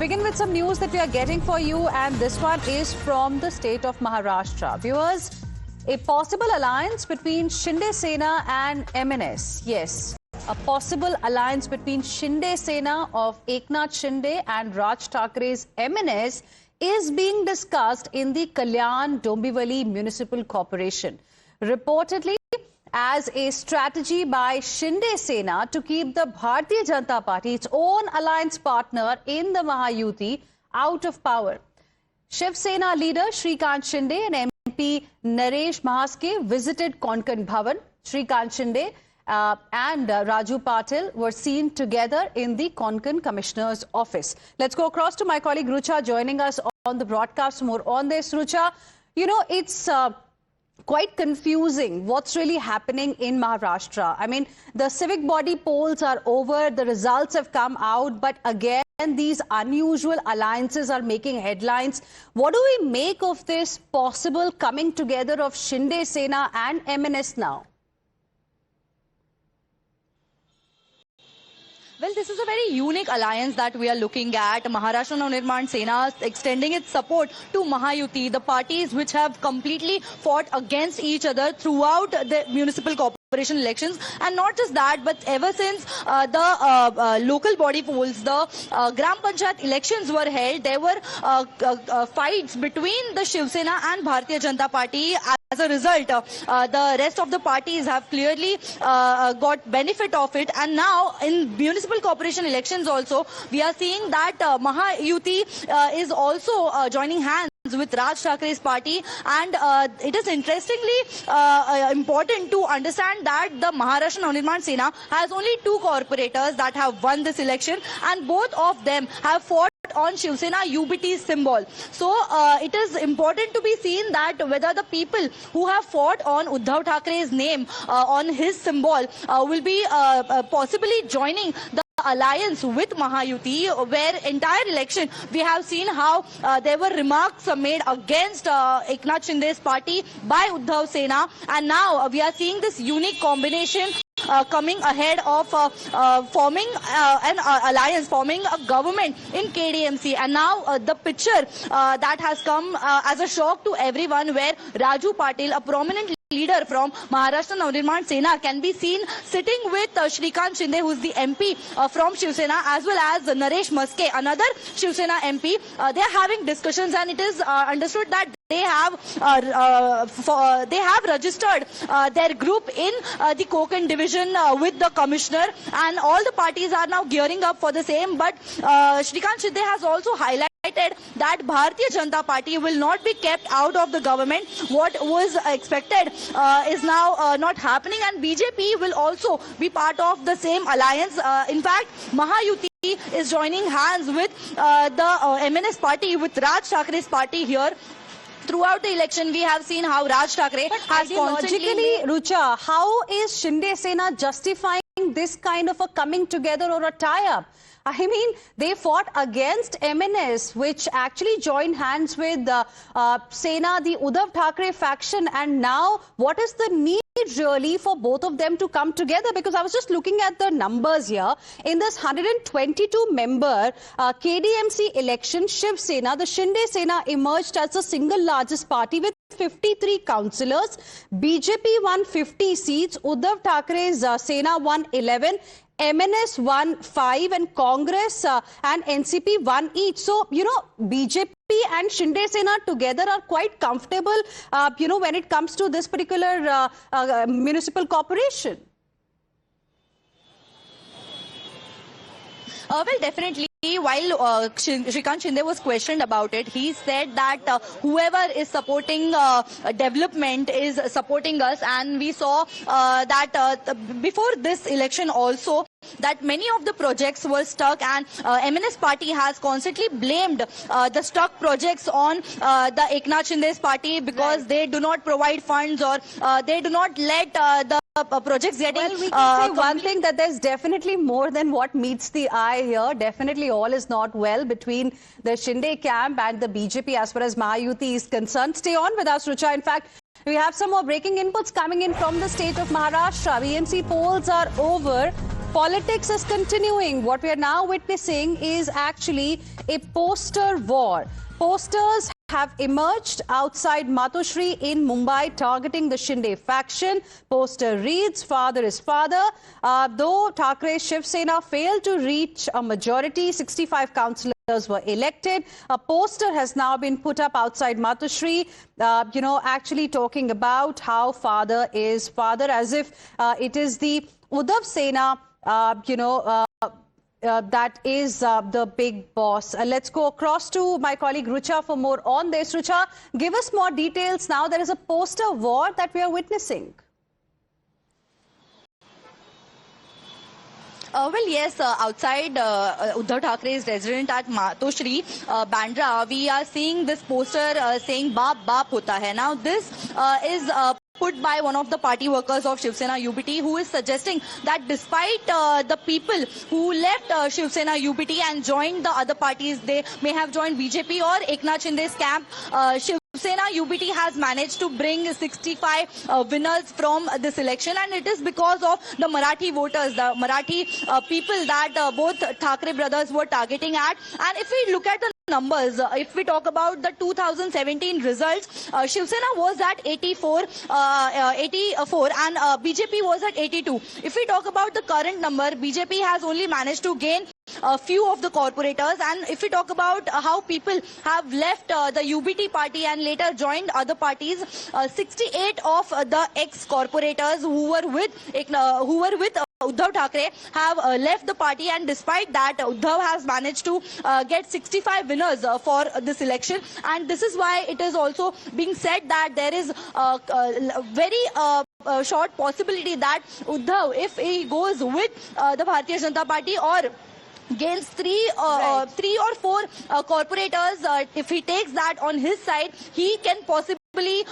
begin with some news that we are getting for you, and this one is from the state of Maharashtra. Viewers, a possible alliance between Shinde Sena and MNS. Yes, a possible alliance between Shinde Sena of Eknath Shinde and Raj Thakre's MNS is being discussed in the Kalyan Dombivli Municipal Corporation. Reportedly, as a strategy by Shinde Sena to keep the Bharatiya Janata Party, its own alliance partner in the Mahayuti, out of power. Shiv Sena leader Shrikant Shinde and MP Naresh Mahaske visited Konkan Bhavan. Shrikant Shinde and Raju Patil were seen together in the Konkan Commissioner's office. Let's go across to my colleague Rucha joining us on the broadcast. More on this, Rucha. You know, it's quite confusing what's really happening in Maharashtra. I mean, the civic body polls are over, the results have come out, but again, these unusual alliances are making headlines. What do we make of this possible coming together of Shinde Sena and MNS now? Well, this is a very unique alliance that we are looking at. Maharashtra Navnirman Sena extending its support to Mahayuti, the parties which have completely fought against each other throughout the municipal corporation elections. And not just that, but ever since the local body polls, the Gram Panchayat elections were held, there were fights between the Shiv Sena and Bharatiya Janata Party. As a result, the rest of the parties have clearly got benefit of it. And now in municipal corporation elections also, we are seeing that Mahayuti is also joining hands with Raj Thakre's party, and it is interestingly important to understand that the Maharashtra Navnirman Sena has only two corporators that have won this election, and both of them have fought on Shiv Sena UBT symbol. So it is important to be seen that whether the people who have fought on Uddhav Thakre's name on his symbol will be possibly joining the alliance with Mahayuti, where entire election we have seen how there were remarks made against Eknath Shinde's party by Uddhav Sena, and now we are seeing this unique combination coming ahead of forming an alliance, forming a government in KDMC. And now the picture that has come as a shock to everyone, where Raju Patil, a prominent leader from Maharashtra Navnirman Sena, can be seen sitting with Shrikant Shinde, who is the MP from Shiv Sena, as well as Naresh Mahaske, another Shiv Sena MP. They are having discussions, and it is understood that they have registered their group in the Konkan division with the commissioner, and all the parties are now gearing up for the same. But Shrikant Shinde has also highlighted that Bharatiya Janata Party will not be kept out of the government. What was expected is now not happening, and BJP will also be part of the same alliance. In fact, Mahayuti is joining hands with the MNS party, with Raj Thakre's party here. Throughout the election, we have seen how Raj Thakre has constantly... Rucha, how is Shinde Sena justifying this kind of a coming together or a tie-up? I mean, they fought against MNS, which actually joined hands with Sena, the Uddhav Thakre faction. And now, what is the need really for both of them to come together? Because I was just looking at the numbers here. In this 122-member KDMC election, Shiv Sena, the Shinde Sena emerged as the single largest party with 53 councillors. BJP won 50 seats. Uddhav Thakre's Sena won 11. MNS won 5, and Congress and NCP won each. So, you know, BJP and Shinde Sena together are quite comfortable, you know, when it comes to this particular municipal corporation. Well, definitely. While Shrikant Shinde was questioned about it, he said that whoever is supporting development is supporting us. And we saw that before this election also, that many of the projects were stuck, and MNS party has constantly blamed the stuck projects on the Eknath Shinde's party, because they do not provide funds, or they do not let the projects getting... Well, we can say one thing, that there's definitely more than what meets the eye here. Definitely all is not well between the Shinde camp and the BJP as far as Mahayuti is concerned. Stay on with us, Rucha. In fact, we have some more breaking inputs coming in from the state of Maharashtra. BMC polls are over. politics is continuing. What we are now witnessing is actually a poster war. Posters have emerged outside Matoshri in Mumbai targeting the Shinde faction. Poster reads, "Father is father." Though Thackeray Shiv Sena failed to reach a majority, 65 councillors were elected. A poster has now been put up outside Matoshri, actually talking about how father is father, as if it is the Uddhav Sena, that is the big boss. Let's go across to my colleague Rucha for more on this. Rucha, give us more details now. There is a poster war that we are witnessing. Well, yes, outside Uddhav Thackre's residence at Matoshri, Bandra, we are seeing this poster saying "Baap Baap Hota Hai." Now, this is put by one of the party workers of Shiv Sena UBT, who is suggesting that despite the people who left Shiv Sena UBT and joined the other parties, they may have joined BJP or Eknath Shinde's camp, Shiv Sena UBT has managed to bring 65 winners from this election, and it is because of the Marathi voters, the Marathi people that both Thackeray brothers were targeting at. And if we look at the numbers, if we talk about the 2017 results, Shiv Sena was at 84 and BJP was at 82. If we talk about the current number, BJP has only managed to gain a few of the corporators, and if we talk about how people have left the UBT party and later joined other parties, 68 of the ex-corporators who were with Uddhav Thackeray have left the party, and despite that, Uddhav has managed to get 65 winners for this election. And this is why it is also being said that there is a very short possibility that Uddhav, if he goes with the Bharatiya Janata Party or gains three or four corporators, if he takes that on his side, he can possibly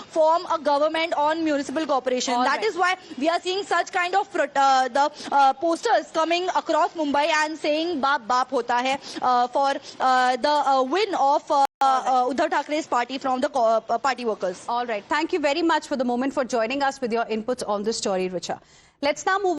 form a government on municipal corporation. That is why we are seeing such kind of posters coming across Mumbai and saying "Baap Baap Hota Hai" for the win of Uddhav Thackre's party from the party workers. All right. Thank you very much for the moment for joining us with your inputs on this story, Richa. Let's now move